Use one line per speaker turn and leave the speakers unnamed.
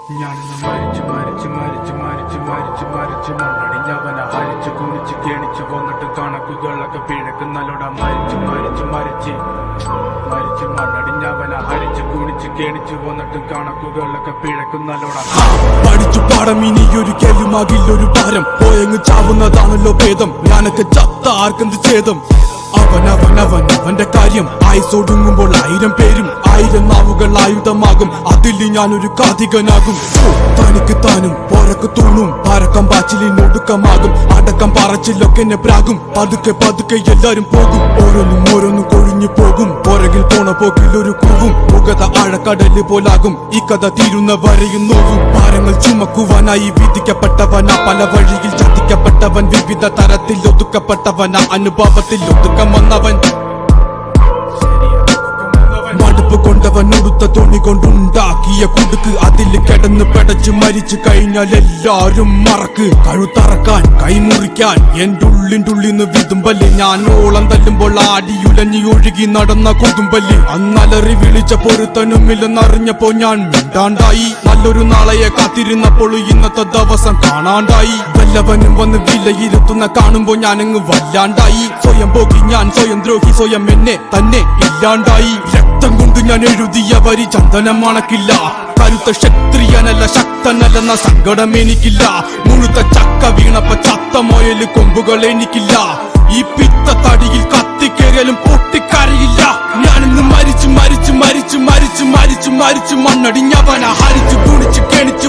ഞാനിന്ന് മരിച്ചു മരിച്ചു മരിച്ചു മരിച്ചു മരിച്ചു മരിച്ചു മണ്ണടിഞ്ഞവനെ ഹരിച്ചു കുണിച്ച് കേണിച്ചു വന്നിട്ട് കണക്കുകളൊക്കെ പിഴക്കുന്നല്ലോടാ മരിച്ചു മരിച്ചു മരിച്ച് മരിച്ചു മണ്ണടിഞ്ഞവനെ ഹരിച്ചു കുണിച്ച് കേണിച്ചു വന്നിട്ട് കണക്കുകളൊക്കെ പിഴക്കുന്നല്ലോടാ.
പഠിച്ചു പാടം ഇനിയൊരു കേലുമാകില്ലൊരു ഭാരം പോയങ്ങ് ചാവുന്നതാണല്ലോ ഭേദം. ഞാനൊക്കെ ചത്ത ആർക്കെന്ത് ഛേദം. അവന്റെ കാര്യം ആയുസൊടുങ്ങുമ്പോൾ 1000 പേരും 1000 നാവുകൾ ആയുധമാകും. അതിൽ ഞാനൊരു കാതികനാകും. തനിക്ക് താനും പോരക്ക് തൂണും പാരക്കം പാച്ചിലിനൊടുക്കമാകും. അടക്കം പറച്ചിലൊക്കെ എന്നെ പ്രാകും. പതുക്കെ പതുക്കെ എല്ലാരും പോകും. ഓരോന്നും കൊഴിഞ്ഞു പോകും. പുറകിൽ പോണ പോക്കിൽ ഒരു കൂവും. മുഖത ആഴക്കടല് പോലാകും. ഈ കഥ തീരുന്ന വരെയും നോവും. ഭാരങ്ങൾ ചുമക്കുവാനായി വിധിക്കപ്പെട്ടവനാ. പല വഴിയിൽ ചതിക്കപ്പെട്ടവൻ. വിവിധ തരത്തിൽ ഒതുക്കപ്പെട്ടവനാ. അനുഭവത്തിൽ ഒതുക്കം വന്നവൻ. മടുപ്പ് കൊണ്ടവൻ ഉടുത്ത തുണി കൊണ്ടുണ്ടാക്കിയ കുടുക്ക്. അതിൽ കിടന്ന് പെടച്ച് മരിച്ചു കഴിഞ്ഞാൽ എല്ലാരും മറക്ക്. കഴുത്തറക്കാൻ കൈമുറിക്കാൻ എന്റെ ഉള്ളിന്റെ വിതുമ്പല്. ഞാൻ ഓളം തല്ലുമ്പോൾ ആടിയുലഞ്ഞി ഒഴുകി നടന്ന കൊതുമ്പല്. അന്നലറി വിളിച്ച പൊരുത്തനുമില്ലെന്നറിഞ്ഞപ്പോ ഞാൻ മിണ്ടാണ്ടായി. നല്ലൊരു നാളെയെ കാത്തിരുന്നപ്പോൾ ഇന്നത്തെ ദിവസം കാണാണ്ടായി. വല്ലവനും വന്ന് വിലയിരുത്തുന്ന കാണുമ്പോ ഞാനങ്ങ് വല്ലാണ്ടായി. സ്വയം പോകി ഞാൻ സ്വയം ദ്രോഹി. സ്വയം എന്നെ തന്നെ ഇല്ലാണ്ടായി. രക്തം കൊണ്ട് ഞാൻ എഴുതിയ വരി ചന്ദനം മണക്കില്ല. കരുത്ത ക്ഷത്രിയനല്ല ശക്തനല്ലെന്ന സങ്കടം എനിക്കില്ല. മുഴുത്ത ചക്ക വീണപ്പ ചത്ത മൊയല് കൊമ്പുകൾ എനിക്കില്ല. ഈ പിത്ത തടിയിൽ കത്തിക്കേറിയാലും പൊട്ടിക്കരയില്ല. ഞാനിന്ന് മരിച്ചു മരിച്ചു മരിച്ചു മരിച്ചു മരിച്ചു മരിച്ചു മണ്ണടിഞ്ഞവന ഹരിച്ചു കുണിച്ചു കെണിച്ചു